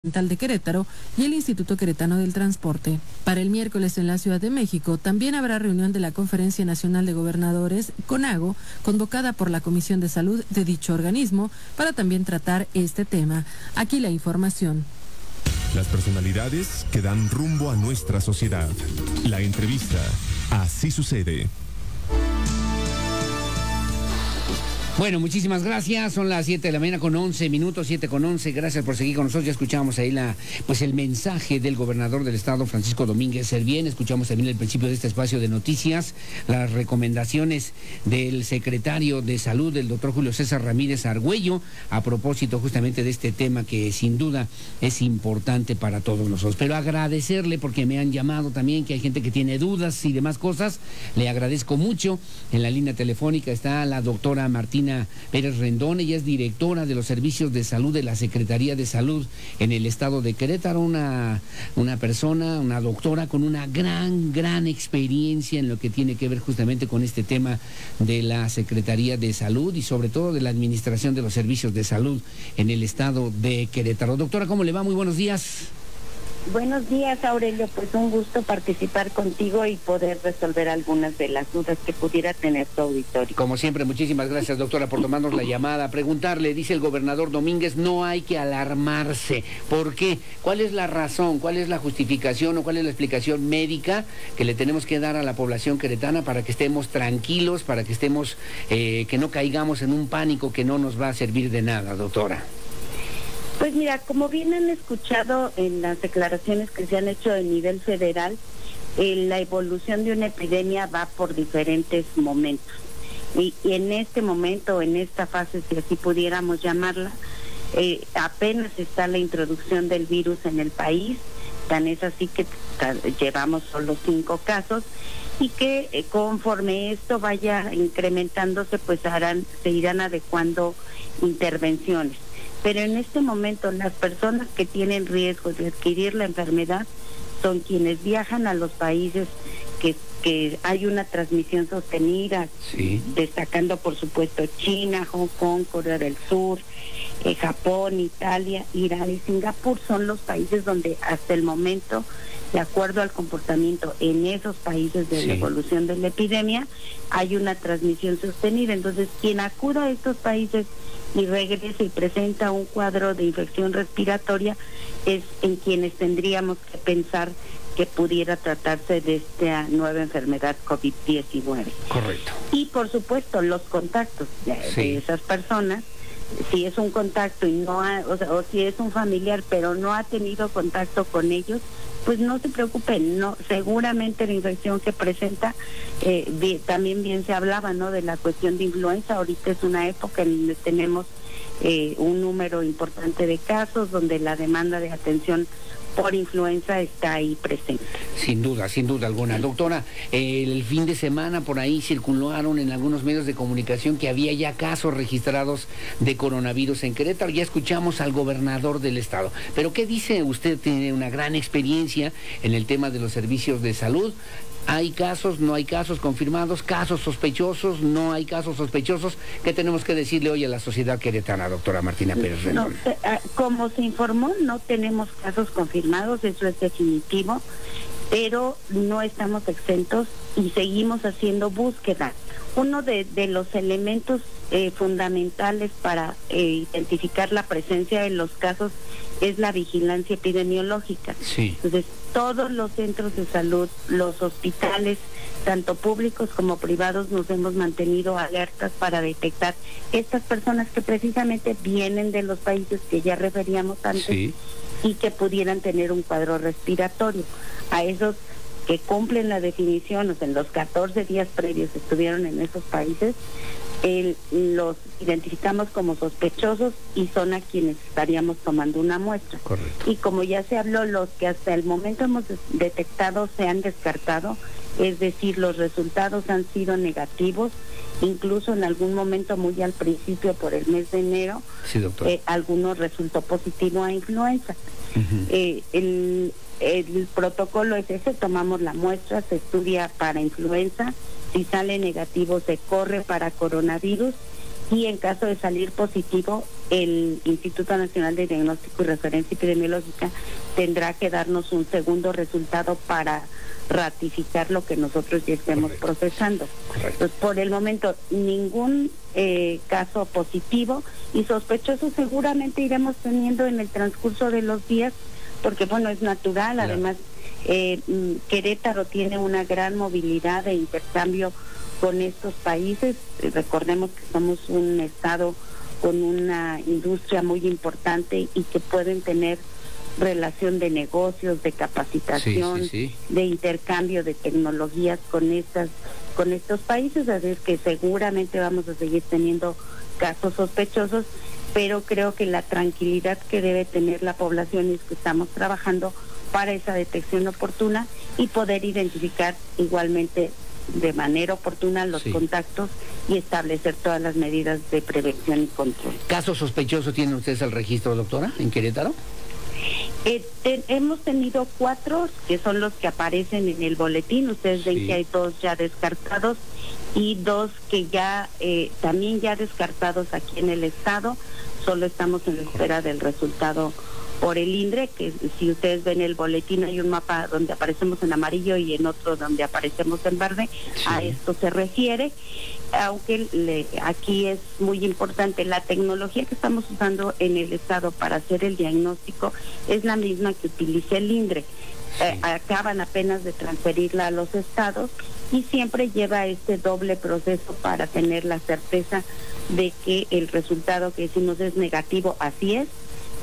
de Querétaro y el Instituto Queretano del Transporte. Para el miércoles en la Ciudad de México también habrá reunión de la Conferencia Nacional de Gobernadores, CONAGO, convocada por la Comisión de Salud de dicho organismo para también tratar este tema. Aquí la información. Las personalidades que dan rumbo a nuestra sociedad. La entrevista. Así sucede. Bueno, muchísimas gracias. Son las 7 de la mañana con 11 minutos, 7 con 11. Gracias por seguir con nosotros. Ya escuchamos ahí el mensaje del gobernador del estado, Francisco Domínguez Servién. Escuchamos también el principio de este espacio de noticias, las recomendaciones del secretario de Salud, el doctor Julio César Ramírez Argüello, a propósito justamente de este tema que sin duda es importante para todos nosotros. Pero agradecerle porque me han llamado también, que hay gente que tiene dudas y demás cosas. Le agradezco mucho. En la línea telefónica está la doctora Martina Pérez Rendón. Ella es directora de los servicios de salud de la Secretaría de Salud en el estado de Querétaro, una persona, una doctora con una gran experiencia en lo que tiene que ver justamente con este tema de la Secretaría de Salud y sobre todo de la administración de los servicios de salud en el estado de Querétaro. Doctora, ¿cómo le va? Muy buenos días. Buenos días, Aurelio. Pues un gusto participar contigo y poder resolver algunas de las dudas que pudiera tener tu auditorio. Como siempre, muchísimas gracias, doctora, por tomarnos la llamada. Preguntarle, dice el gobernador Domínguez, no hay que alarmarse. ¿Por qué? ¿Cuál es la razón? ¿Cuál es la justificación o cuál es la explicación médica que le tenemos que dar a la población queretana para que estemos tranquilos, para que estemos, que no caigamos en un pánico que no nos va a servir de nada, doctora? Pues mira, como bien han escuchado en las declaraciones que se han hecho a nivel federal, la evolución de una epidemia va por diferentes momentos. Y en este momento, en esta fase, si así pudiéramos llamarla, apenas está la introducción del virus en el país. Tan es así que llevamos solo 5 casos y que conforme esto vaya incrementándose, pues se irán adecuando intervenciones. Pero en este momento las personas que tienen riesgo de adquirir la enfermedad son quienes viajan a los países que hay una transmisión sostenida, sí, destacando por supuesto China, Hong Kong, Corea del Sur, Japón, Italia, Irán y Singapur. Son los países donde hasta el momento, de acuerdo al comportamiento en esos países de la evolución de la epidemia, hay una transmisión sostenida. Entonces, quien acuda a estos países y regresa y presenta un cuadro de infección respiratoria es en quienes tendríamos que pensar que pudiera tratarse de esta nueva enfermedad COVID-19. Correcto. Y por supuesto los contactos de esas personas. Si es un contacto y o si es un familiar pero no ha tenido contacto con ellos, pues no se preocupen, no, seguramente la infección que presenta, también bien se hablaba, ¿no?, de la cuestión de influenza. Ahorita es una época en donde tenemos un número importante de casos, donde la demanda de atención por influenza está ahí presente. Sin duda alguna. Doctora, el fin de semana por ahí circularon en algunos medios de comunicación que había ya casos registrados de coronavirus en Querétaro. Ya escuchamos al gobernador del estado. Pero ¿qué dice usted? Tiene una gran experiencia en el tema de los servicios de salud. ¿Hay casos, no hay casos confirmados, casos sospechosos, no hay casos sospechosos? ¿Qué tenemos que decirle hoy a la sociedad queretana, doctora Martina Pérez Rendón? Como se informó, no tenemos casos confirmados, eso es definitivo, pero no estamos exentos y seguimos haciendo búsqueda. Uno de los elementos fundamentales para identificar la presencia de los casos es la vigilancia epidemiológica. Sí. Entonces, todos los centros de salud, los hospitales, tanto públicos como privados, nos hemos mantenido alertas para detectar estas personas que precisamente vienen de los países que ya referíamos antes, sí, y que pudieran tener un cuadro respiratorio. A esos que cumplen la definición, o sea, en los 14 días previos estuvieron en esos países, los identificamos como sospechosos y son a quienes estaríamos tomando una muestra. Correcto. Y como ya se habló, los que hasta el momento hemos detectado se han descartado, es decir, los resultados han sido negativos, incluso en algún momento muy al principio, por el mes de enero, sí, algunos resultó positivo a influenza. Uh-huh. El protocolo es ese: tomamos la muestra, se estudia para influenza, si sale negativo se corre para coronavirus y en caso de salir positivo, el Instituto Nacional de Diagnóstico y Referencia Epidemiológica tendrá que darnos un segundo resultado para ratificar lo que nosotros ya estemos procesando. Entonces, por el momento, ningún caso positivo, y sospechosos seguramente iremos teniendo en el transcurso de los días, porque bueno, es natural. Claro. Además, Querétaro tiene una gran movilidad de intercambio con estos países. Recordemos que somos un estado con una industria muy importante y que pueden tener relación de negocios, de capacitación, de intercambio de tecnologías con estos países, así es que seguramente vamos a seguir teniendo casos sospechosos, pero creo que la tranquilidad que debe tener la población es que estamos trabajando para esa detección oportuna y poder identificar igualmente de manera oportuna los contactos y establecer todas las medidas de prevención y control. ¿Casos sospechosos tienen ustedes al registro, doctora, en Querétaro? Hemos tenido 4 que son los que aparecen en el boletín. Ustedes ven que hay 2 ya descartados y 2 que ya también ya descartados aquí en el estado. Solo estamos en la espera del resultado por el INDRE, que si ustedes ven el boletín hay un mapa donde aparecemos en amarillo y en otro donde aparecemos en verde. A esto se refiere, aunque aquí es muy importante, la tecnología que estamos usando en el estado para hacer el diagnóstico es la misma que utiliza el INDRE. Acaban apenas de transferirla a los estados y siempre lleva este doble proceso para tener la certeza de que el resultado que decimos es negativo, así es,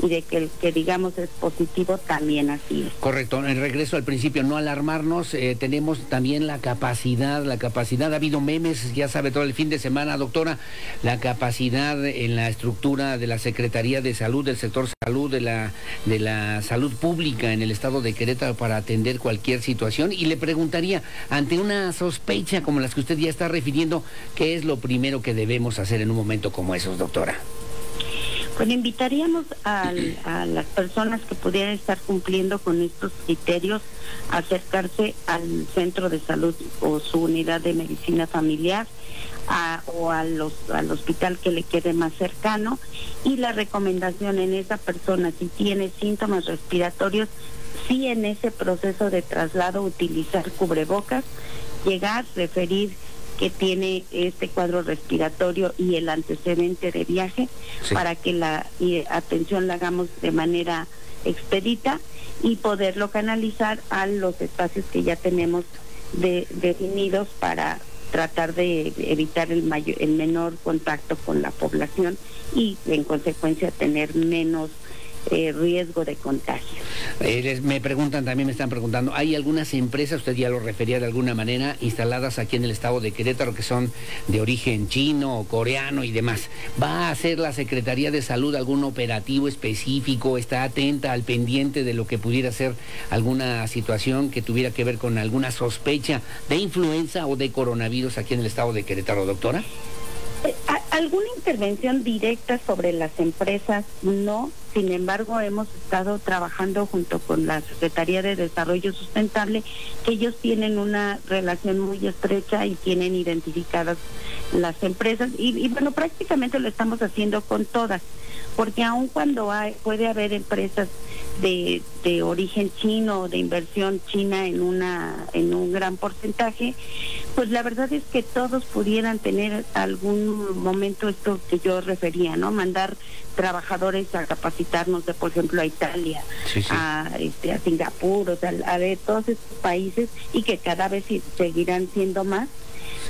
y de que el que digamos es positivo también así es. Correcto. En regreso al principio, no alarmarnos, tenemos también la capacidad, ha habido memes, ya sabe, todo el fin de semana, doctora, la capacidad en la estructura de la Secretaría de Salud, del sector salud, de la salud pública en el estado de Querétaro para atender cualquier situación, y le preguntaría, ante una sospecha como las que usted ya está refiriendo, ¿qué es lo primero que debemos hacer en un momento como esos, doctora? Bueno, invitaríamos a las personas que pudieran estar cumpliendo con estos criterios a acercarse al centro de salud o su unidad de medicina familiar o al hospital que le quede más cercano, y la recomendación en esa persona, si tiene síntomas respiratorios, sí en ese proceso de traslado utilizar cubrebocas, llegar, referir que tiene este cuadro respiratorio y el antecedente de viaje, para que la atención la hagamos de manera expedita y poderlo canalizar a los espacios que ya tenemos definidos para tratar de evitar el menor contacto con la población y en consecuencia tener menos riesgo de contagio. Me están preguntando, ¿hay algunas empresas, usted ya lo refería de alguna manera, instaladas aquí en el estado de Querétaro que son de origen chino o coreano y demás? ¿Va a hacer la Secretaría de Salud algún operativo específico? ¿Está atenta al pendiente de lo que pudiera ser alguna situación que tuviera que ver con alguna sospecha de influenza o de coronavirus aquí en el estado de Querétaro, doctora? ¿Alguna intervención directa sobre las empresas? No. Sin embargo, hemos estado trabajando junto con la Secretaría de Desarrollo Sustentable, que ellos tienen una relación muy estrecha y tienen identificadas las empresas. Y bueno, prácticamente lo estamos haciendo con todas, porque aun cuando puede haber empresas de origen chino o de inversión china en un gran porcentaje, pues la verdad es que todos pudieran tener algún momento esto que yo refería, ¿no? Mandar trabajadores a capacitarnos, por ejemplo, a Italia, a Singapur, o sea, a ver todos estos países, y que cada vez seguirán siendo más.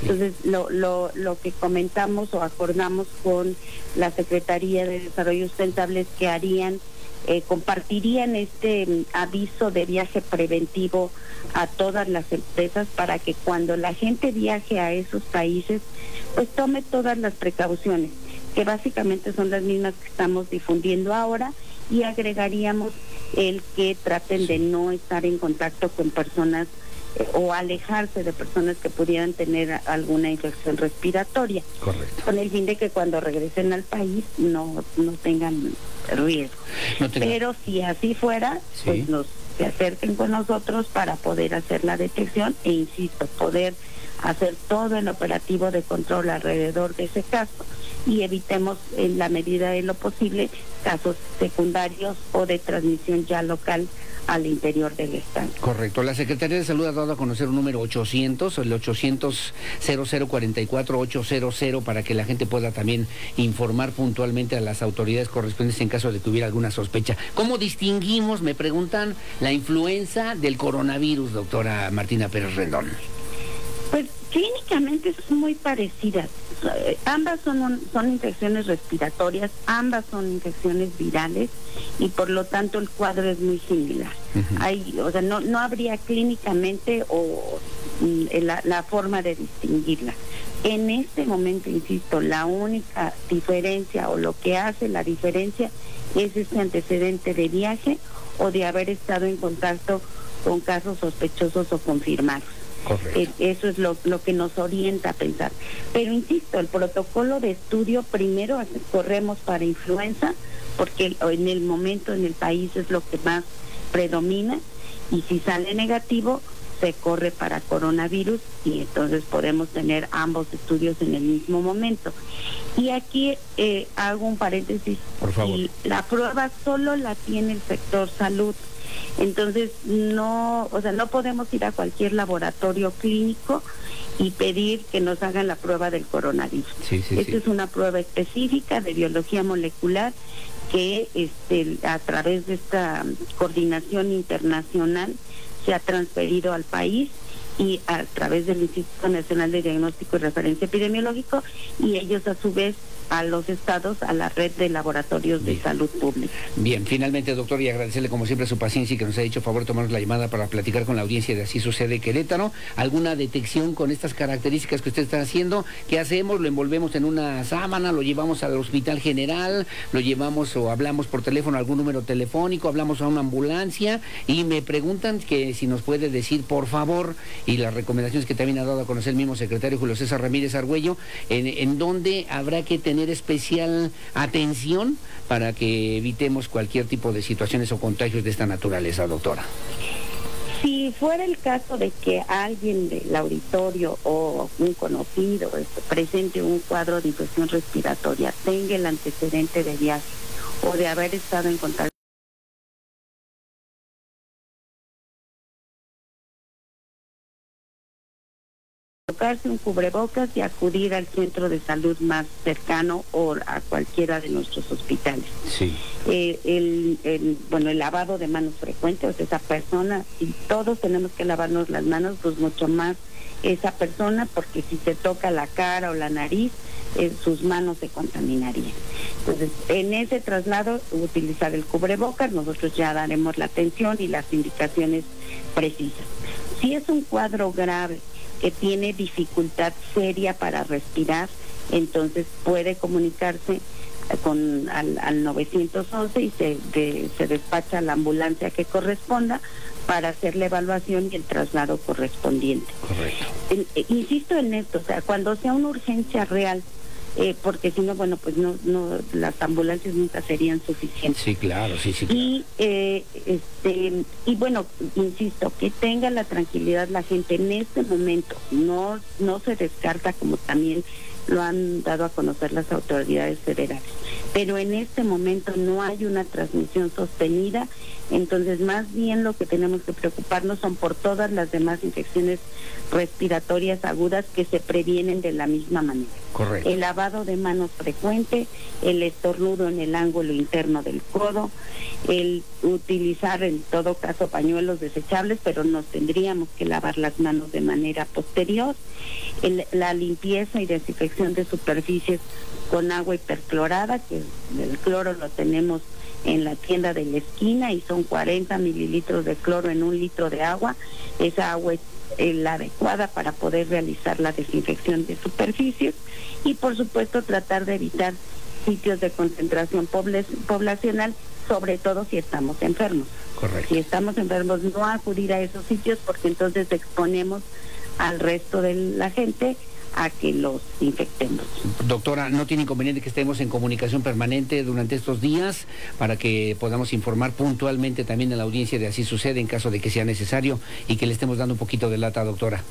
Entonces, lo que comentamos o acordamos con la Secretaría de Desarrollo Sustentable es que compartirían este aviso de viaje preventivo a todas las empresas, para que cuando la gente viaje a esos países, pues tome todas las precauciones, que básicamente son las mismas que estamos difundiendo ahora, y agregaríamos el que traten de no estar en contacto con personas o alejarse de personas que pudieran tener alguna infección respiratoria. Correcto. Con el fin de que cuando regresen al país no tengan riesgo. Pero si así fuera, sí, pues se acerquen con nosotros para poder hacer la detección e, insisto, poder hacer todo el operativo de control alrededor de ese caso y evitemos en la medida de lo posible casos secundarios o de transmisión ya local al interior del estado. Correcto. La Secretaría de Salud ha dado a conocer un número 800, el 800-0044-800, para que la gente pueda también informar puntualmente a las autoridades correspondientes en caso de que hubiera alguna sospecha. ¿Cómo distinguimos, me preguntan, la influenza del coronavirus, doctora Martina Pérez Rendón? Pues clínicamente son muy parecidas. Ambas son infecciones respiratorias, ambas son infecciones virales y por lo tanto el cuadro es muy similar. No habría clínicamente la forma de distinguirla. En este momento, insisto, la única diferencia o lo que hace la diferencia es este antecedente de viaje o de haber estado en contacto con casos sospechosos o confirmados. Correcto. Eso es lo que nos orienta a pensar. Pero insisto, el protocolo de estudio primero corremos para influenza, porque en el momento en el país es lo que más predomina, y si sale negativo, se corre para coronavirus y entonces podemos tener ambos estudios en el mismo momento. Y aquí hago un paréntesis. Por favor. La prueba solo la tiene el sector salud. Entonces no podemos ir a cualquier laboratorio clínico y pedir que nos hagan la prueba del coronavirus. Esta es una prueba específica de biología molecular que a través de esta coordinación internacional se ha transferido al país y a través del Instituto Nacional de Diagnóstico y Referencia Epidemiológico, y ellos a su vez a los estados, a la red de laboratorios de salud pública. Bien, finalmente, doctor, y agradecerle como siempre su paciencia y que nos ha hecho favor de tomarnos la llamada para platicar con la audiencia de Así Sucede Querétaro. ¿Alguna detección con estas características que usted está haciendo? ¿Qué hacemos? ¿Lo envolvemos en una sábana? ¿Lo llevamos al hospital general? ¿Lo llevamos o hablamos por teléfono a algún número telefónico? ¿Hablamos a una ambulancia? Y me preguntan que si nos puede decir, por favor, y las recomendaciones que también ha dado a conocer el mismo secretario Julio César Ramírez Argüello, en dónde habrá que tener especial atención para que evitemos cualquier tipo de situaciones o contagios de esta naturaleza, doctora. Si fuera el caso de que alguien del auditorio o un conocido presente un cuadro de infección respiratoria, tenga el antecedente de viaje o de haber estado en contacto colocarse un cubrebocas y acudir al centro de salud más cercano o a cualquiera de nuestros hospitales. Sí. El lavado de manos frecuente, o sea, esa persona, y todos tenemos que lavarnos las manos, pues mucho más esa persona, porque si se toca la cara o la nariz, sus manos se contaminarían. Entonces, en ese traslado, utilizar el cubrebocas, nosotros ya daremos la atención y las indicaciones precisas. Si es un cuadro grave, que tiene dificultad seria para respirar, entonces puede comunicarse al 911 y se despacha la ambulancia que corresponda para hacer la evaluación y el traslado correspondiente. Correcto. Insisto en esto, o sea, cuando sea una urgencia real, porque si no, las ambulancias nunca serían suficientes. Sí, claro, sí, claro. Y bueno, insisto, que tenga la tranquilidad la gente en este momento, no se descarta, como también lo han dado a conocer las autoridades federales, pero en este momento no hay una transmisión sostenida, entonces más bien lo que tenemos que preocuparnos son por todas las demás infecciones respiratorias agudas que se previenen de la misma manera. Correcto. El lavado de manos frecuente, el estornudo en el ángulo interno del codo, el utilizar en todo caso pañuelos desechables, pero nos tendríamos que lavar las manos de manera posterior, la limpieza y desinfección de superficies con agua hiperclorada, que el cloro lo tenemos en la tienda de la esquina y son 40 mililitros de cloro en 1 litro de agua. Esa agua es la adecuada para poder realizar la desinfección de superficies y por supuesto tratar de evitar sitios de concentración poblacional, sobre todo si estamos enfermos. Correcto. Si estamos enfermos, no acudir a esos sitios porque entonces exponemos al resto de la gente a que los infectemos. Doctora, ¿no tiene inconveniente que estemos en comunicación permanente durante estos días para que podamos informar puntualmente también a la audiencia de Así Sucede en caso de que sea necesario y que le estemos dando un poquito de lata, doctora?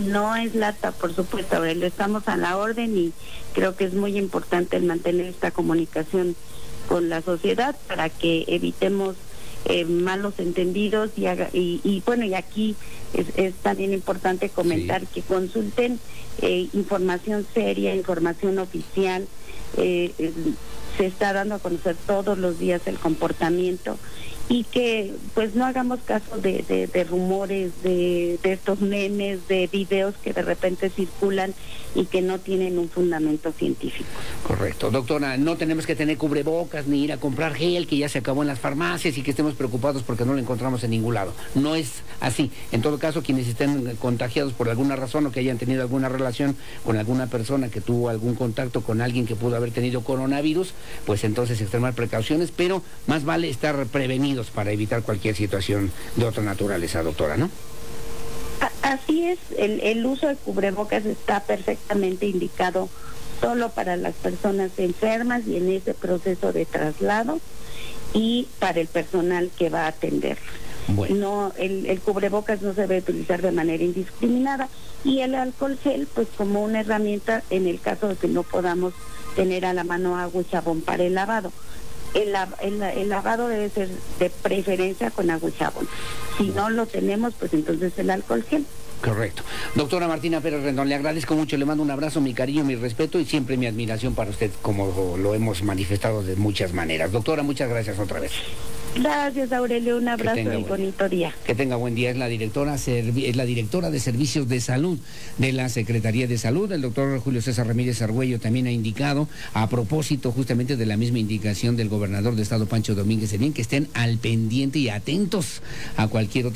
No es lata, por supuesto, Aurelio, estamos a la orden y creo que es muy importante el mantener esta comunicación con la sociedad para que evitemos malos entendidos y bueno, y aquí es también importante comentar que consulten información seria, información oficial. Se está dando a conocer todos los días el comportamiento y que pues no hagamos caso de rumores, de estos memes, de videos que de repente circulan y que no tienen un fundamento científico. Correcto. Doctora, no tenemos que tener cubrebocas ni ir a comprar gel que ya se acabó en las farmacias y que estemos preocupados porque no lo encontramos en ningún lado. No es así. En todo caso, quienes estén contagiados por alguna razón o que hayan tenido alguna relación con alguna persona que tuvo algún contacto con alguien que pudo haber tenido coronavirus, pues entonces extremar precauciones, pero más vale estar prevenidos para evitar cualquier situación de otra naturaleza, doctora, ¿no? Así es, el uso de cubrebocas está perfectamente indicado solo para las personas enfermas y en ese proceso de traslado y para el personal que va a atender. Bueno. No, el cubrebocas no se debe utilizar de manera indiscriminada y el alcohol gel pues como una herramienta en el caso de que no podamos tener a la mano agua y jabón para el lavado. El lavado debe ser de preferencia con agua y jabón. Si no lo tenemos, pues entonces el alcohol gel. Correcto. Doctora Martina Pérez Rendón, le agradezco mucho, le mando un abrazo, mi cariño, mi respeto y siempre mi admiración para usted, como lo hemos manifestado de muchas maneras. Doctora, muchas gracias otra vez. Gracias, Aurelio, un abrazo y bonito día. Que tenga buen día. Es la directora de Servicios de Salud de la Secretaría de Salud. El doctor Julio César Ramírez Argüello también ha indicado, a propósito justamente de la misma indicación del gobernador de Estado, Pancho Domínguez Servién, que estén al pendiente y atentos a cualquier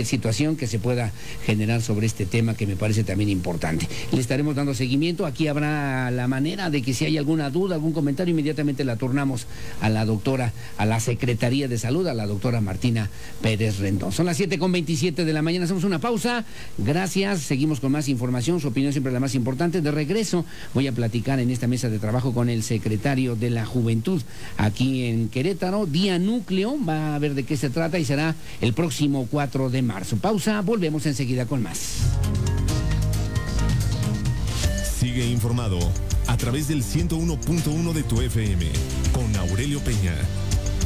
situación que se pueda generar sobre este tema, que me parece también importante. Le estaremos dando seguimiento. Aquí habrá la manera de que si hay alguna duda, algún comentario, inmediatamente la turnamos a la doctora, a la Secretaría de Salud, a la doctora Martina Pérez Rendón. Son las 7:27 de la mañana, hacemos una pausa. Gracias, seguimos con más información, su opinión siempre es la más importante. De regreso voy a platicar en esta mesa de trabajo con el secretario de la Juventud aquí en Querétaro, Día Núcleo, va a ver de qué se trata y será el próximo 4 de marzo. Pausa, volvemos enseguida con más. Sigue informado a través del 101.1 de tu FM con Aurelio Peña.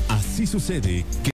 Así sucede que